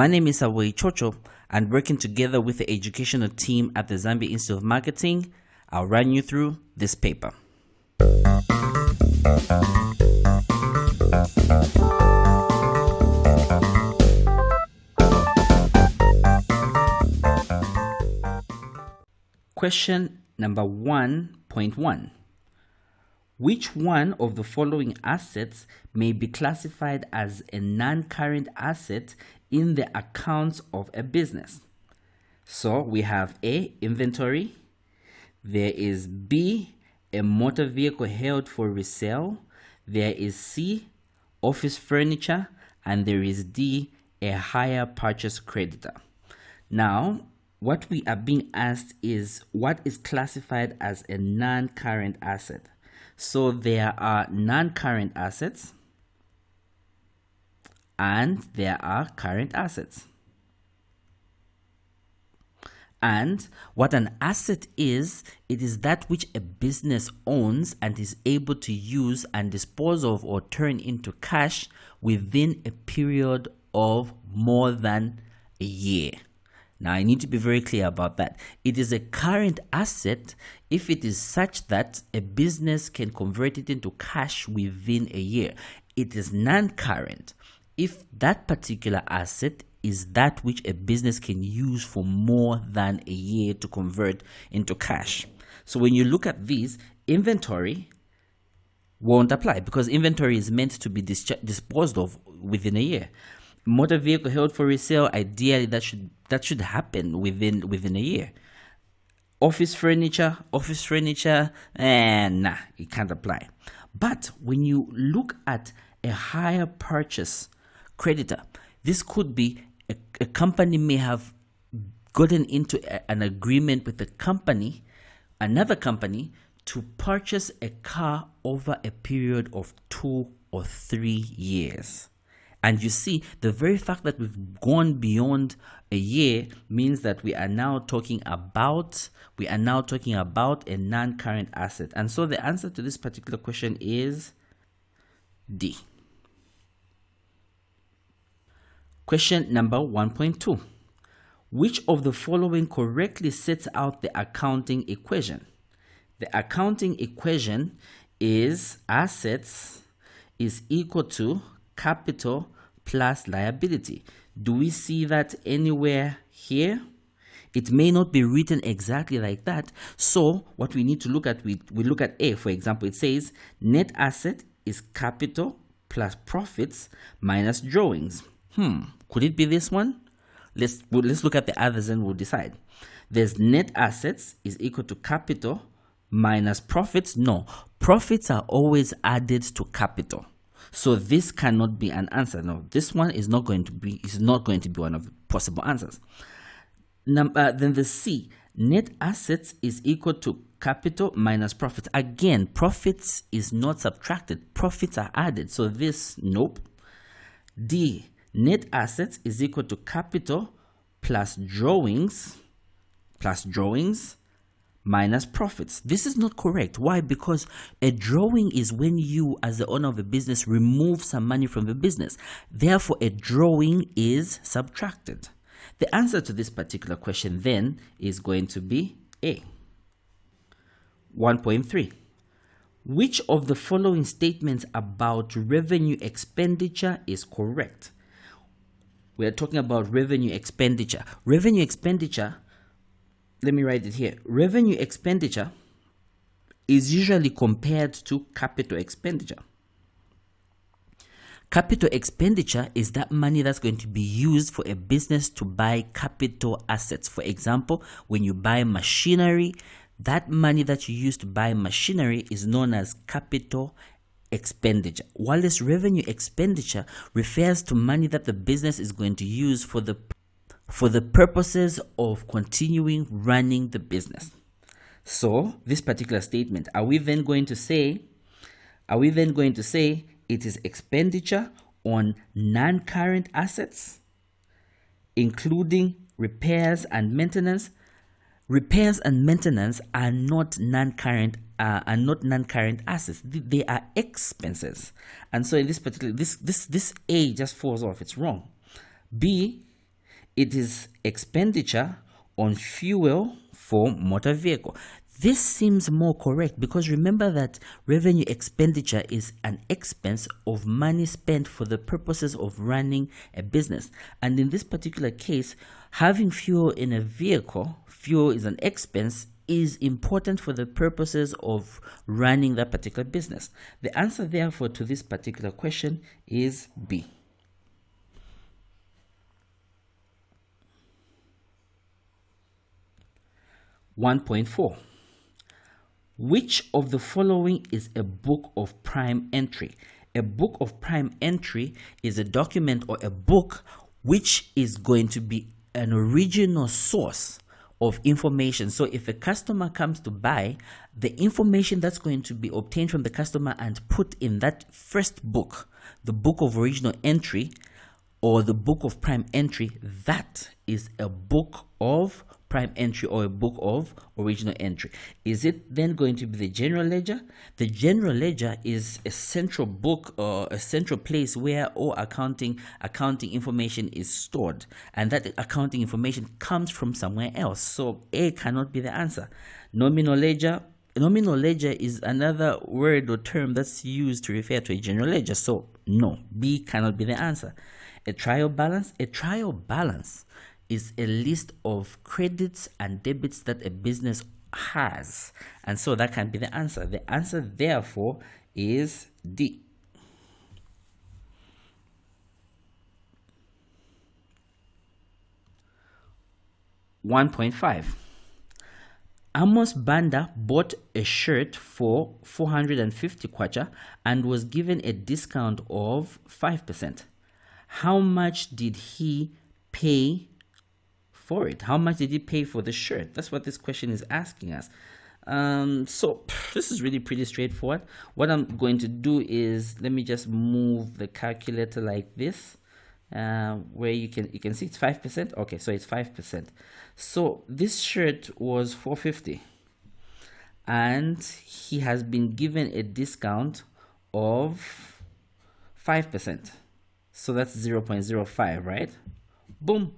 My name is Away Chocho, and working together with the educational team at the Zambia Institute of Marketing, I'll run you through this paper. Question number 1.1. Which one of the following assets may be classified as a non-current asset in the accounts of a business? So we have A, inventory. There is B, a motor vehicle held for resale. There is C, office furniture. And there is D, a hire purchase creditor. Now, what we are being asked is what is classified as a non-current asset. So there are non-current assets and there are current assets. And what an asset is, it is that which a business owns and is able to use and dispose of or turn into cash within a period of more than a year. Now, I need to be very clear about that. It is a current asset if it is such that a business can convert it into cash within a year. It is non-current if that particular asset is that which a business can use for more than a year to convert into cash. So when you look at these, inventory won't apply because inventory is meant to be disposed of within a year. Motor vehicle held for resale, ideally that should happen within a year. Office furniture, nah, it can't apply. But when you look at a hire purchase creditor, this could be a company may have gotten into an agreement with another company to purchase a car over a period of 2 or 3 years. And you see, the very fact that we've gone beyond a year means that we are now talking about a non-current asset. And so the answer to this particular question is D. Question number 1.2. Which of the following correctly sets out the accounting equation? The accounting equation is assets is equal to capital plus liability. Do we see that anywhere here? It may not be written exactly like that. So what we need to look at, we look at A, for example. It says net asset is capital plus profits minus drawings. Could it be this one? Let's look at the others and we'll decide. There's net assets is equal to capital minus profits. No, profits are always added to capital. So this cannot be an answer. No, this one is not going to be one of the possible answers. Then the C, net assets is equal to capital minus profits. Again, profits is not subtracted. Profits are added. So this, nope. D, net assets is equal to capital plus drawings minus profits. This is not correct. Why? Because a drawing is when you, as the owner of a business, remove some money from the business. Therefore, a drawing is subtracted. The answer to this particular question then is going to be A. 1.3. Which of the following statements about revenue expenditure is correct? We are talking about revenue expenditure. Revenue expenditure, let me write it here. Revenue expenditure is usually compared to capital expenditure. Capital expenditure is that money that's going to be used for a business to buy capital assets. For example, when you buy machinery, that money that you use to buy machinery is known as capital expenditure. While this revenue expenditure refers to money that the business is going to use for the purposes of continuing running the business. So this particular statement, are we then going to say it is expenditure on non-current assets, including repairs and maintenance? Repairs and maintenance are not non-current assets. They are expenses. And so in this particular, this A just falls off. It's wrong. B, It is expenditure on fuel for motor vehicle. This seems more correct because remember that revenue expenditure is an expense of money spent for the purposes of running a business. And in this particular case, having fuel in a vehicle, fuel is an expense, is important for the purposes of running that particular business. The answer, therefore, to this particular question is B. (1.4) Which of the following is a book of prime entry? A book of prime entry is a document or a book which is going to be an original source of information. So if a customer comes to buy, the information that's going to be obtained from the customer and put in that first book, the book of original entry or the book of prime entry, that is a book of prime entry or a book of original entry. Is it then going to be the general ledger? The general ledger is a central book or a central place where all accounting information is stored, and that accounting information comes from somewhere else. So A cannot be the answer. Nominal ledger is another word or term that's used to refer to a general ledger. So no, B cannot be the answer. A trial balance is a list of credits and debits that a business has, and so that can be the answer. The answer, therefore, is D. (1.5) Amos Banda bought a shirt for 450 kwacha and was given a discount of 5%. How much did he pay for it? How much did he pay for the shirt? That's what this question is asking us. So this is really pretty straightforward. What I'm going to do is, let me just move the calculator like this, where you can see it's 5%. Okay, so it's 5%. So this shirt was 450 and he has been given a discount of 5%. So that's 0.05, right? Boom.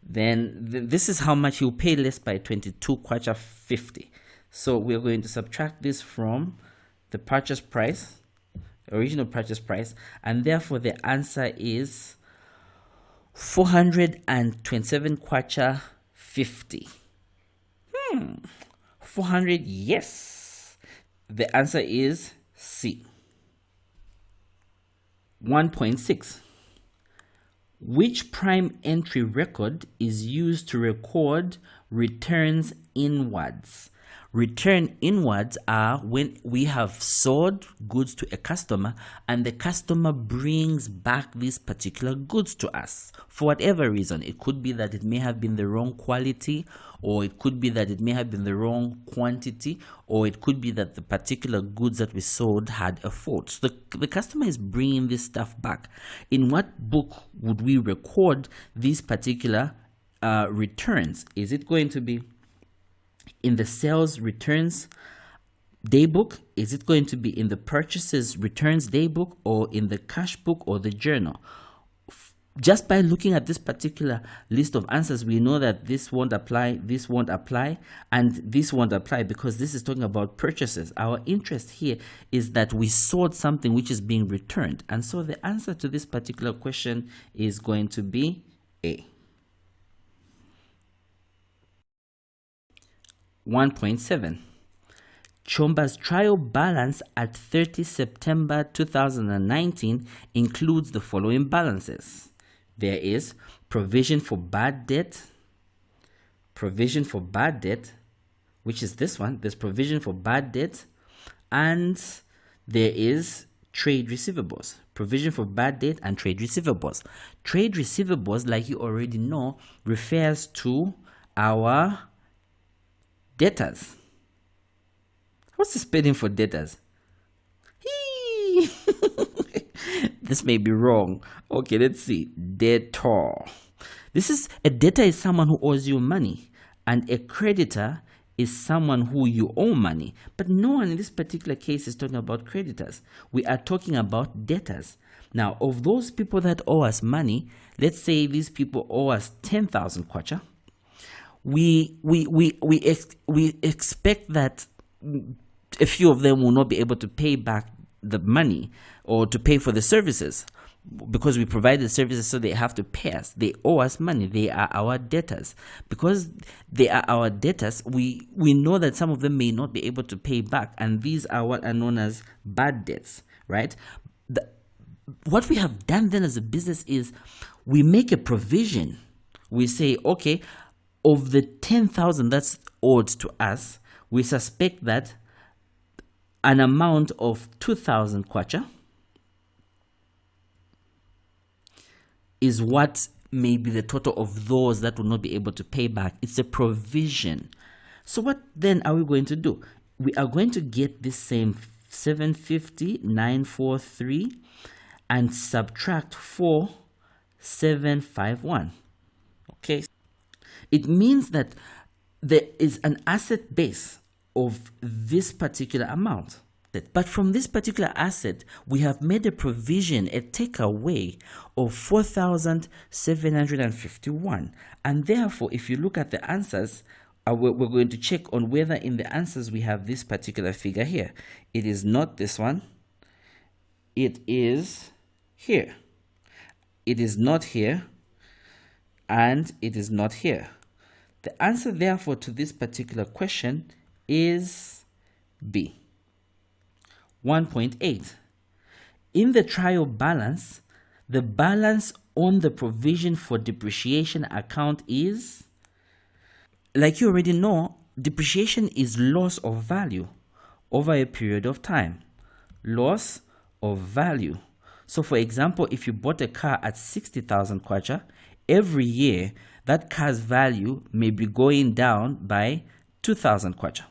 Then this is how much he'll pay less by 22 kwacha 50. So we're going to subtract this from the purchase price, original purchase price, and therefore the answer is 427 kwacha 50. 400, yes. The answer is C. 1.6. Which prime entry record is used to record returns inwards? Return inwards are when we have sold goods to a customer and the customer brings back these particular goods to us for whatever reason. It could be that it may have been the wrong quality, or it could be that it may have been the wrong quantity, or it could be that the particular goods that we sold had a fault. So the customer is bringing this stuff back. In what book would we record these particular returns? Is it going to be in the sales returns daybook? Is it going to be in the purchases returns daybook, or in the cash book or the journal? Just by looking at this particular list of answers, we know that this won't apply, this won't apply, and this won't apply because this is talking about purchases. Our interest here is that we sold something which is being returned, and so the answer to this particular question is going to be A. 1.7. Chomba's trial balance at 30 September 2019 includes the following balances. There is provision for bad debt, which is this one. There's provision for bad debt, and there is trade receivables. Provision for bad debt and trade receivables. Trade receivables, like you already know, refers to our debtors. What's the spelling for debtors? This may be wrong. Okay, let's see. Debtor. A debtor is someone who owes you money, and a creditor is someone who you owe money. But no one in this particular case is talking about creditors. We are talking about debtors. Now, of those people that owe us money, let's say these people owe us 10,000 kwacha. We expect that a few of them will not be able to pay back the money or to pay for the services because we provide the services, so they have to pay us. They owe us money. They are our debtors. Because they are our debtors, we know that some of them may not be able to pay back, and these are what are known as bad debts, right? What we have done then as a business is we make a provision. We say, okay, of the 10,000 that's owed to us, we suspect that an amount of 2,000 kwacha is what may be the total of those that will not be able to pay back. It's a provision. So what then are we going to do? We are going to get this same 750,943 and subtract 4,751. Okay. It means that there is an asset base of this particular amount. But from this particular asset, we have made a provision, a takeaway of 4,751. And therefore, if you look at the answers, we're going to check on whether in the answers we have this particular figure here. It is not this one. It is here. It is not here. And it is not here. The answer, therefore, to this particular question is B. 1.8. In the trial balance, the balance on the provision for depreciation account is, like you already know, depreciation is loss of value over a period of time. Loss of value. So for example, if you bought a car at 60,000 kwacha, every year that car's value may be going down by 2,000 kwacha.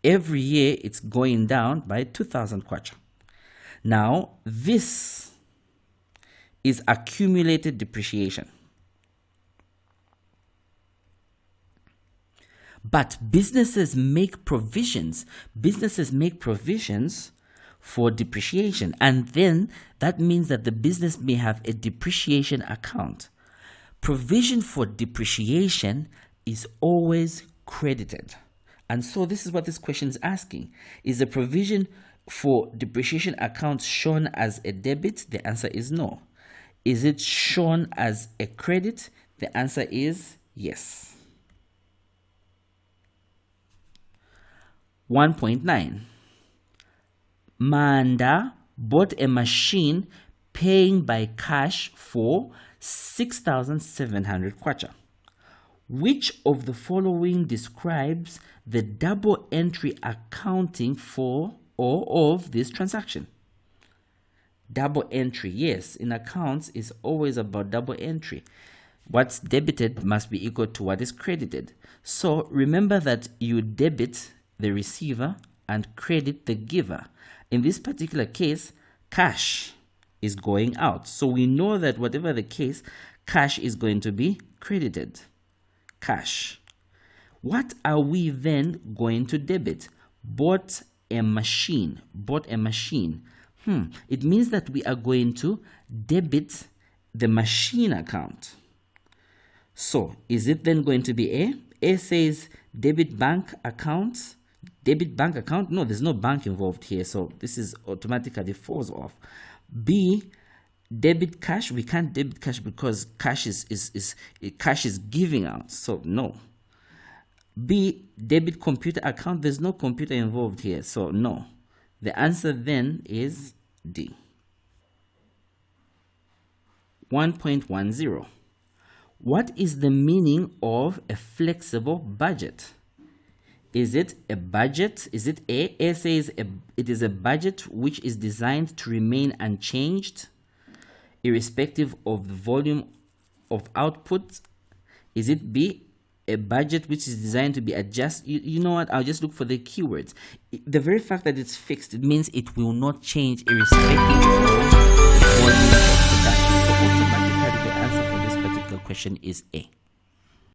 Every year it's going down by 2,000 kwacha. Now, this is accumulated depreciation. But businesses make provisions. Businesses make provisions for depreciation. And then that means that the business may have a depreciation account. Provision for depreciation is always credited. And so this is what this question is asking. Is the provision for depreciation account shown as a debit? The answer is no. Is it shown as a credit? The answer is yes. 1.9. Manda bought a machine paying by cash for 6,700 kwacha. Which of the following describes the double entry accounting for or of this transaction? Double entry, yes, in accounts is always about double entry. What's debited must be equal to what is credited. So remember that you debit the receiver and credit the giver. In this particular case, cash is going out. So we know that whatever the case, cash is going to be credited. Cash. What are we then going to debit? Bought a machine. Bought a machine. It means that we are going to debit the machine account. So is it then going to be A? A says debit bank accounts. Debit bank account? No, there's no bank involved here. So this is automatically falls off. B, debit cash. We can't debit cash because cash is giving out. So no. B, debit computer account. There's no computer involved here. So no. The answer then is D. 1.10. What is the meaning of a flexible budget? Is it a budget? Is it A? A says it is a budget which is designed to remain unchanged, irrespective of the volume of output. Is it B? A budget which is designed to be adjusted. You know what? I'll just look for the keywords. The very fact that it's fixed, it means it will not change irrespective of volume of production. So automatically the answer for this particular question is A.